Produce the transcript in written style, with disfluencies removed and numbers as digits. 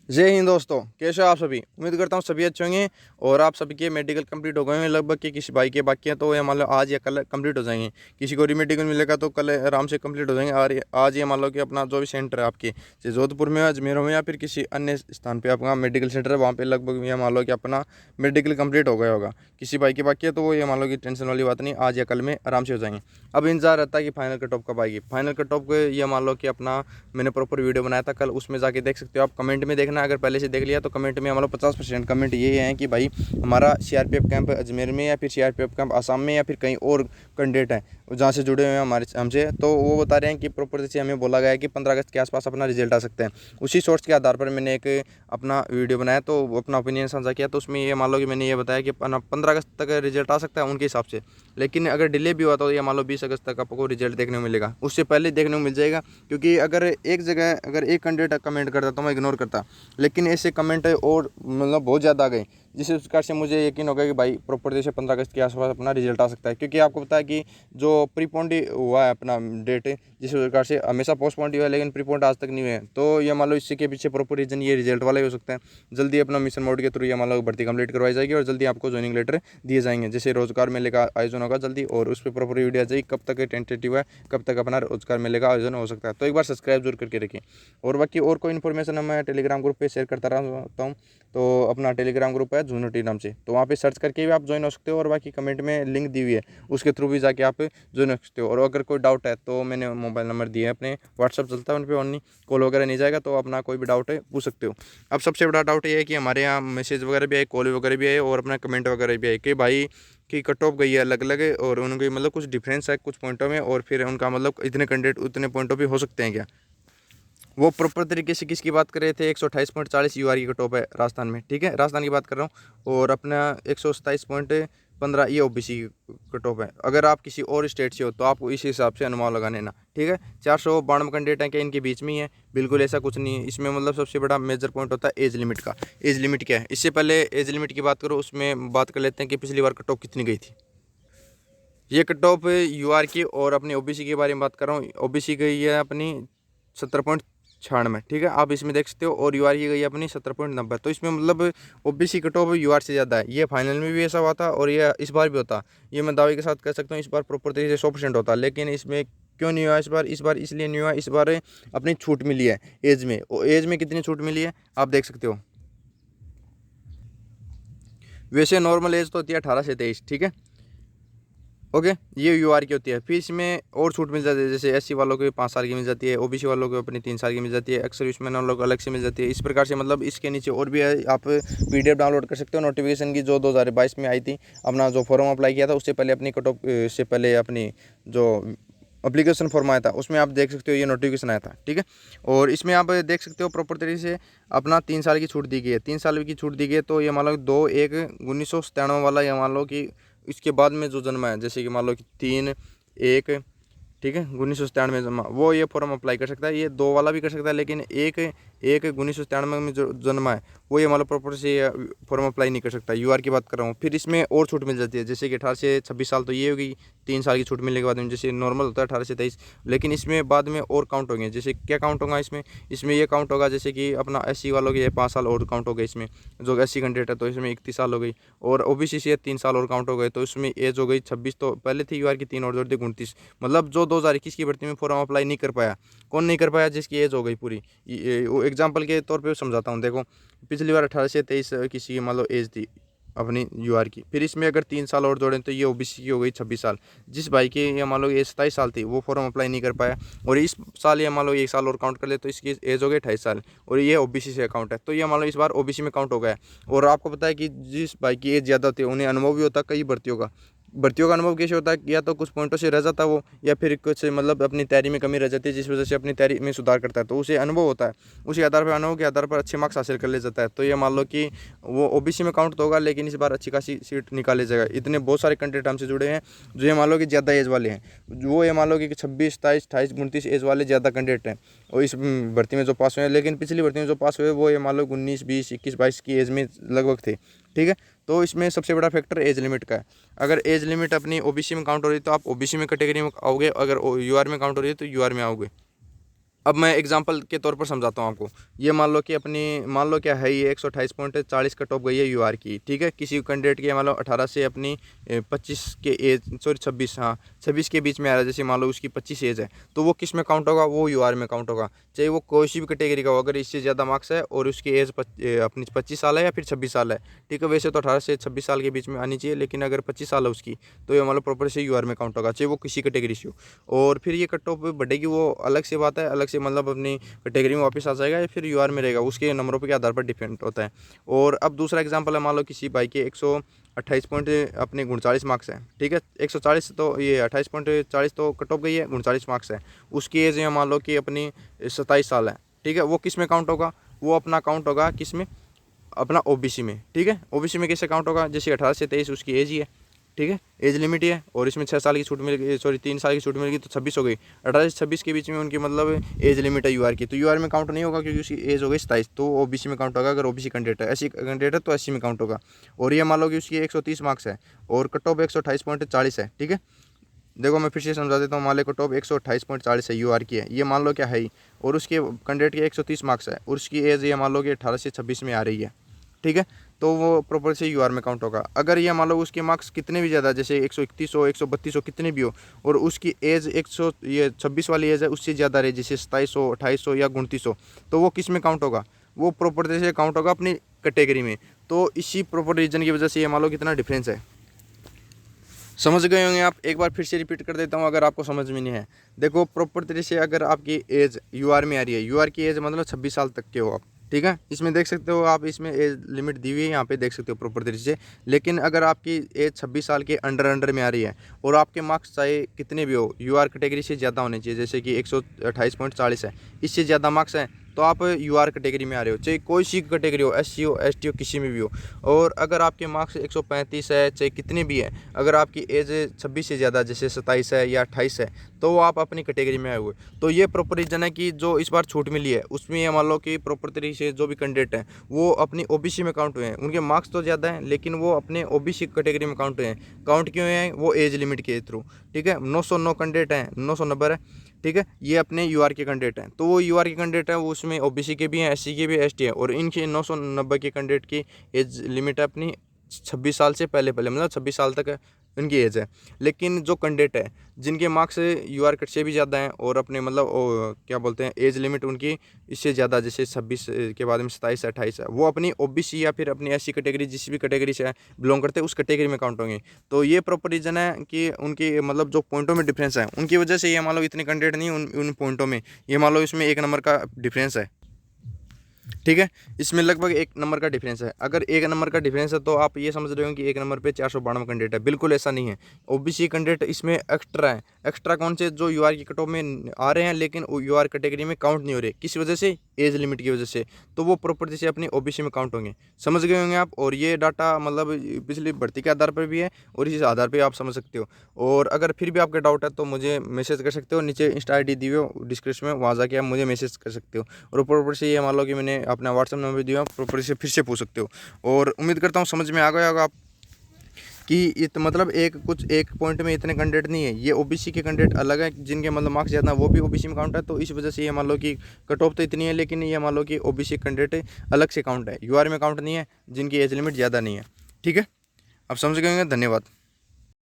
जय हिंद दोस्तों, कैसे हो आप सभी। उम्मीद करता हूँ सभी अच्छे होंगे और आप सभी के मेडिकल कंप्लीट हो गए हैं लगभग के। किसी भाई के बाकी हैं तो ये मान लो आज या कल कंप्लीट हो जाएंगे। किसी को रीमेडिकल मिलेगा तो कल आराम से कंप्लीट हो जाएंगे। और आज ये मान लो कि अपना जो भी सेंटर है आपके, जैसे जोधपुर में, अजमेर में या फिर किसी अन्य स्थान पर आपका मेडिकल सेंटर है, वहाँ पर लगभग ये मान लो कि अपना मेडिकल कंप्लीट हो गया होगा। किसी भाई के बाकी है तो वो ये मान लो कि टेंशन वाली बात नहीं, आज या कल में आराम से हो जाएंगे। अब इंतजार रहता है कि फाइनल कट ऑफ कब आएगी। फाइनल कट ऑफ ये मान लो कि अपना मैंने प्रॉपर वीडियो बनाया था कल, उसमें जाके देख सकते हो आप। कमेंट में देखना, अगर पहले से देख लिया तो कमेंट में हमारा 50% कमेंट ये हैं कि भाई हमारा सीआरपीएफ कैंप अजमेर में या फिर सीआरपीएफ कैंप आसाम में या फिर कहीं और कैंडिडेट हैं जहाँ से जुड़े हुए हैं हमारे हमसे, तो वो बता रहे हैं कि प्रॉपर से हमें बोला गया है कि 15 अगस्त के आसपास अपना रिजल्ट आ सकते हैं। उसी सोर्स के आधार पर मैंने एक अपना वीडियो बनाया, तो अपना ओपिनियन साझा किया। तो उसमें ये मान लो कि मैंने ये बताया कि 15 अगस्त तक रिजल्ट आ सकता है उनके हिसाब से, लेकिन अगर डिले भी हुआ तो ये मान लो 20 अगस्त तक आपको रिजल्ट देखने को मिलेगा, उससे पहले देखने को मिल जाएगा। क्योंकि अगर एक जगह अगर एक कैंडिडेट कमेंट करता तो मैं इग्नोर करता, लेकिन ऐसे कमेंट और मतलब बहुत ज़्यादा आ गए, जिस प्रकार से मुझे यकीन हो गया कि भाई प्रॉपर जैसे 15 अगस्त के आसपास अपना रिजल्ट आ सकता है। क्योंकि आपको पता है कि जो प्रीपोन्ड हुआ है अपना डेट, जिस प्रकार से हमेशा पोस्टपोन्ड हुआ है लेकिन प्रीपोन्ड आज तक नहीं हुए हैं, तो ये मान लो इसी के पीछे प्रॉपर रीजन ये रिजल्ट वाला ही हो सकता है। जल्दी अपना मिशन मोड के थ्रू ये मान लो भर्ती कंप्लीट करवाई जाएगी और जल्दी आपको ज्वाइनिंग लेटर दिए जाएंगे। जैसे रोजगार मेले का आयोजन होगा जल्दी, और उस पर प्रॉपर वीडियो आ जाएगी कब तक टेंटेटिव है, कब तक अपना रोजगार मेले का आयोजन हो सकता है। तो एक बार सब्सक्राइब जरूर करके रखिए। और बाकी और कोई इन्फॉर्मेशन मैं टेलीग्राम ग्रुप पे शेयर करता रहता हूँ। तो अपना टेलीग्राम ग्रुप है जूनोटी नाम से, तो वहाँ पे सर्च करके भी आप ज्वाइन हो सकते हो। और बाकी कमेंट में लिंक दी हुई है, उसके थ्रू भी जाके आप ज्वाइन हो सकते हो। और अगर कोई डाउट है तो मैंने मोबाइल नंबर दिए हैं अपने, व्हाट्सअप चलता है उन पर, ऑनली कॉल वगैरह नहीं जाएगा, तो अपना कोई भी डाउट है पूछ सकते हो। अब सबसे बड़ा डाउट ये है कि हमारे यहाँ मैसेज वगैरह भी आए, कॉल वगैरह भी आए और अपना कमेंट वगैरह भी आए कि भाई कि कट ऑफ गई है अलग अलग, और उनके मतलब कुछ डिफरेंस है कुछ पॉइंटों में, और फिर उनका मतलब इतने कैंडिडेट उतने पॉइंटों पे हो सकते हैं क्या। वो प्रॉपर तरीके से किसकी बात कर रहे थे, 128.40 यूआर की कट ऑफ है राजस्थान में, ठीक है, राजस्थान की बात कर रहा हूँ। और अपना 127.15 ये ओबीसी की कट ऑफ है। अगर आप किसी और स्टेट से हो तो आपको इस हिसाब से अनुमान लगा लेना, ठीक है। 492 कैंडिडेट हैं, क्या इनके बीच में ही है, बिल्कुल ऐसा कुछ नहीं है। इसमें मतलब सबसे बड़ा मेजर पॉइंट होता है एज लिमिट का। एज लिमिट क्या है, इससे पहले एज लिमिट की बात करो, उसमें बात कर लेते हैं कि पिछली बार कट ऑफ कितनी गई थी। ये कट ऑफ यूआर की और अपनी ओबीसी के बारे में बात कर रहा हूँ। ओबीसी गई है अपनी 70.96, ठीक है, आप इसमें देख सकते हो। और यूआर की गई है अपनी 70.90। तो इसमें मतलब ओबीसी कट ऑफ यूआर से ज़्यादा है। ये फाइनल में भी ऐसा हुआ था और ये इस बार भी होता, ये मैं दावे के साथ कह सकता हूँ इस बार प्रॉपर तरीके से 100% होता। लेकिन इसमें क्यों नहीं हुआ इस बार इसलिए नहीं हुआ, इस बार अपनी छूट मिली है एज में। एज में कितनी छूट मिली है आप देख सकते हो। वैसे नॉर्मल एज तो होती है 18 से 23, ठीक है, ओके, ये यूआर की होती है। फिर इसमें और छूट मिल जाती है, जैसे एससी वालों को 5 साल की मिल जाती है, ओबीसी वालों को अपनी 3 साल की मिल जाती है, एक्स सर्विसमैन वालों को अलग से मिल जाती है। इस प्रकार से मतलब इसके नीचे और भी है, आप पीडीएफ डाउनलोड कर सकते हो नोटिफिकेशन की, जो 2022 में आई थी। अपना जो फॉर्म अप्लाई किया था उससे पहले अपनी कट ऑफ से पहले अपनी जो एप्लीकेशन फॉर्म आया था उसमें आप देख सकते हो ये नोटिफिकेशन आया था, ठीक है। और इसमें आप देख सकते हो प्रॉपर तरीके से अपना 3 साल की छूट दी गई है। 3 साल की छूट दी गई है, तो ये मान लो 2/1/1997 वाला, ये मान लो कि इसके बाद में जो जन्म है, जैसे कि मान लो कि 3/1, ठीक है, 1997 में जन्मा, वो ये फॉर्म अप्लाई कर सकता है। ये 2 वाला भी कर सकता है, लेकिन 1/1/1997 में जो जन्मा है वो ये मतलब प्रॉपर से फॉर्म अप्लाई नहीं कर सकता। यूआर की बात कर रहा हूँ। फिर इसमें और छूट मिल जाती है, जैसे कि 18 से 26 साल, तो ये होगी 3 साल की छूट मिलने के बाद में, जैसे नॉर्मल होता है 18 से 23। लेकिन इसमें बाद में और काउंट होंगे, जैसे क्या काउंट होगा इसमें ये काउंट होगा, जैसे कि अपना एससी वालों के 5 साल और काउंट हो गए इसमें, जो एससी कैंडिडेट है तो इसमें 31 साल हो गई। और ओबीसी से 3 साल और काउंट हो गए, तो इसमें एज हो गई 26। तो पहले थी यूआर की 3 और जोड़ दी 29। मतलब जो 2021 की भर्ती में फॉर्म अप्लाई नहीं कर पाया, कौन नहीं कर पाया, जिसकी एज हो गई पूरी। एग्जाम्पल के तौर पे समझाता हूँ, देखो पिछली बार 18 से 23 किसी की मान लो एज थी अपनी यूआर की, फिर इसमें अगर 3 साल और जोड़ें तो ये ओबीसी की हो गई 26 साल। जिस भाई की ये मान लो ये 27 साल थी, वो फॉर्म अप्लाई नहीं कर पाया, और इस साल ये मान लो 1 साल और काउंट कर ले तो इसकी एज हो गई 28 साल, और ये ओबीसी से अकाउंट है, तो ये मान लो इस बार ओबीसी में काउंट हो गया है। और आपको पता है कि जिस भाई की एज ज़्यादा होती है उन्हें अनुभव भी होता है कई भर्तियों का अनुभव कैसे होता है, या तो कुछ पॉइंटों से रह जाता है वो, या फिर कुछ मतलब अपनी तैयारी में कमी रह जाती है जिस वजह से अपनी तैयारी में सुधार करता है, तो उसे अनुभव होता है। उसी आधार पर अनुभव के आधार पर अच्छे मार्क्स हासिल कर ले जाता है। तो ये मान लो कि वो ओबीसी में काउंट तो होगा, लेकिन इस बार अच्छी खासी सीट निकाले जाएगा। इतने बहुत सारे कैंडिडेट हमसे जुड़े हैं जो ये मान लो कि ज़्यादा एज वाले हैं, वो ये मान लो कि 26, 27, 28, 29 एज वाले ज़्यादा कैंडिडेट हैं और इस भर्ती में जो पास हुए हैं। लेकिन पिछली भर्ती में जो पास हुए वो ये मान लो 19, 20, 21, 22 की एज में लगभग थे, ठीक है। तो इसमें सबसे बड़ा फैक्टर एज लिमिट का है। अगर एज लिमिट अपनी ओबीसी में काउंट हो रही है तो आप ओबीसी में कैटेगरी में आओगे, अगर यूआर में काउंट हो रही है तो यूआर में आओगे। अब मैं एग्जांपल के तौर पर समझाता हूँ आपको। ये मान लो कि मान लो क्या है, ये 128.40 कट ऑफ गई है यूआर की, ठीक है। किसी कैंडिडेट की मान लो 18 से अपनी 25 के एज, सॉरी 26, हाँ 26 के बीच में आ रहा है, जैसे मान लो उसकी 25 एज है, तो वो किस में काउंट होगा, वो यूआर में काउंट होगा, चाहे वो कोई सी भी कैटेगरी का हो। अगर इससे ज़्यादा मार्क्स है और उसकी एज अपनी 25 साल है या फिर 26 साल है, ठीक है। वैसे तो 18 से 26 साल के बीच में आनी चाहिए, लेकिन अगर 25 साल है उसकी, तो ये मान लो प्रॉपर से यूआर में काउंट होगा, चाहे वो किसी कैटेगरी से हो। और फिर ये कट ऑफ बढ़ेगी, वो अलग से बात है, अलग से मतलब अपनी कैटेगरी में वापस आ जाएगा या फिर यूआर में रहेगा, उसके नंबरों के आधार पर डिपेंड होता है। और अब दूसरा एग्जांपल है, मान लो किसी भाई के 128 पॉइंट अपने 39 मार्क्स है, ठीक है। 140 तो ये 28.40 तो कट ऑफ गई है, 39 मार्क्स है। उसकी एज है मान लो कि अपनी 27 साल है, ठीक है। वो किस में काउंट होगा, वो अपना काउंट होगा किस में, अपना ओबीसी में, ठीक है। ओबीसी में कैसे काउंट होगा, जैसे 18 से 23 उसकी एज ही है, ठीक है, एज लिमिट ही है। और इसमें 6 साल की छूट मिल गई, सॉरी 3 साल की छूट मिल गई, तो 26 हो गई। 18 से 26 के बीच में उनकी मतलब एज लिमिट है यूआर की, तो यूआर में काउंट नहीं होगा क्योंकि उसकी एज हो गई 27, तो ओबीसी में काउंट होगा। अगर ओबीसी कैंडिडेट है, एससी कैंडिडेट है तो एससी में काउंट होगा। और ये मान लो कि उसकी 130 मार्क्स है और कट ऑफ 128.40 है, ठीक है। देखो मैं फिर से समझा देता हूँ, मान लो कट ऑफ 128.40 है यूआर की है, ये मान लो क्या है ही। और उसके कैंडिडेट के 130 मार्क्स है और उसकी एज ये मान लो कि 18 से 26 में आ रही है, ठीक है। तो वो प्रॉपर से यूआर में काउंट होगा। अगर ये मान लो उसके मार्क्स कितने भी ज़्यादा, जैसे 131 हो, 132 हो, कितने भी हो, और उसकी एज 100 ये 26 वाली एज है उससे ज़्यादा रहे, जैसे 27 हो, 28 हो या 29 हो, तो वो किस में काउंट होगा, वो प्रॉपर से काउंट होगा अपनी कैटेगरी में। तो इसी प्रॉपर रीजन की वजह से ये मान लो कितना डिफरेंस है। समझ गए होंगे आप, एक बार फिर से रिपीट कर देता हूँ अगर आपको समझ में नहीं है। देखो प्रॉपर तरीके से अगर आपकी एज यूआर में आ रही है, यूआर की एज मतलब 26 साल तक के हो आप, ठीक है। इसमें देख सकते हो आप, इसमें एज लिमिट दी हुई है, यहाँ पे देख सकते हो प्रॉपर तरीके से। लेकिन अगर आपकी एज 26 साल के अंडर में आ रही है और आपके मार्क्स चाहे कितने भी हो, यूआर कैटेगरी से ज़्यादा होने चाहिए, जैसे कि 128.40 है, इससे ज़्यादा मार्क्स हैं, तो आप यूआर कैटेगरी में आ रहे हो, चाहे कोई सी कैटेगरी हो, एससी हो, एसटी हो, किसी में भी हो। और अगर आपके मार्क्स 135 है, चाहे कितने भी है, अगर आपकी एज 26 से ज़्यादा, जैसे 27 है या 28 है, तो वो आप अपनी कैटेगरी में आए हुए। तो ये प्रॉपर रीजन है कि जो इस बार छूट मिली है उसमें ये मान लो कि प्रॉपर तरीके से जो भी कैंडिडेट हैं वो अपनी ओबीसी में काउंट हुए हैं। उनके मार्क्स तो ज़्यादा हैं लेकिन वो अपने ओबीसी कैटेगरी में काउंट हुए हैं। काउंट क्यों हैं, वो एज लिमिट के थ्रू, ठीक है। 909 कैंडिडेट हैं, 990 है, ठीक है। ये अपने यूआर के कैंडिडेट हैं, तो वो यूआर के कैंडिडेट हैं, वो उसमें ओबीसी के भी हैं, एससी के भी, एसटी है। और इनके 990 के कैंडिडेट की एज लिमिट है अपनी 26 साल से पहले मतलब 26 साल तक इनकी एज है। लेकिन जो कैंडिडेट है जिनके मार्क्स यूआर कट से भी ज़्यादा हैं और अपने मतलब क्या बोलते हैं, एज लिमिट उनकी इससे ज़्यादा, जैसे 26 के बाद में 27 28 है, वो अपनी ओबीसी या फिर अपनी एससी कैटेगरी, जिस भी कैटेगरी से बिलोंग करते हैं उस कैटेगरी में काउंट होंगे। तो ये प्रॉपर रीज़न है कि उनकी मतलब जो पॉइंटों में डिफरेंस है उनकी वजह से ये मान लो इतने कैंडिडेट नहीं उन पॉइंटों में, ये मान लो इसमें 1 नंबर का डिफरेंस है, ठीक है। इसमें लगभग 1 नंबर का डिफरेंस है। अगर 1 नंबर का डिफरेंस है तो आप ये समझ रहे हो कि 1 नंबर पे 492 कैंडिडेट है, बिल्कुल ऐसा नहीं है। ओबीसी कैंडिडेट इसमें एक्स्ट्रा है। एक्स्ट्रा कौन से, जो यूआर की कट ऑफ में आ रहे हैं लेकिन यूआर कैटेगरी में काउंट नहीं हो रहे, किस वजह से, एज लिमिट की वजह से, तो वो प्रॉपर्टी से अपनी ओबीसी में काउंट होंगे। समझ गए होंगे आप। और ये डाटा मतलब पिछली भर्ती के आधार पर भी है और इस आधार पर आप समझ सकते हो। और अगर फिर भी आपका डाउट है तो मुझे मैसेज कर सकते हो, नीचे इंस्टा ID दी हुई हो डिस्क्रिप्शन में, वहाँ जाके आप मुझे मैसेज कर सकते हो। और प्रॉपर से ये मान लो कि मैंने अपना व्हाट्सअप नंबर दिया, प्रॉपर से फिर से पूछ सकते हो। और उम्मीद करता हूँ समझ में आ गया होगा आप कि मतलब एक पॉइंट में इतने कैंडिडेट नहीं है। ये ओबीसी के कैंडिडेट अलग है, जिनके मतलब मार्क्स ज़्यादा वो भी ओबीसी में काउंट है, तो इस वजह से ये मान लो कि कट ऑफ तो इतनी है, लेकिन ये मान लो कि ओबीसी कैंडिडेट अलग से काउंट है, यूआर में काउंट नहीं है, जिनकी एज लिमिट ज़्यादा नहीं है, ठीक है। आप समझ गए होंगे। धन्यवाद।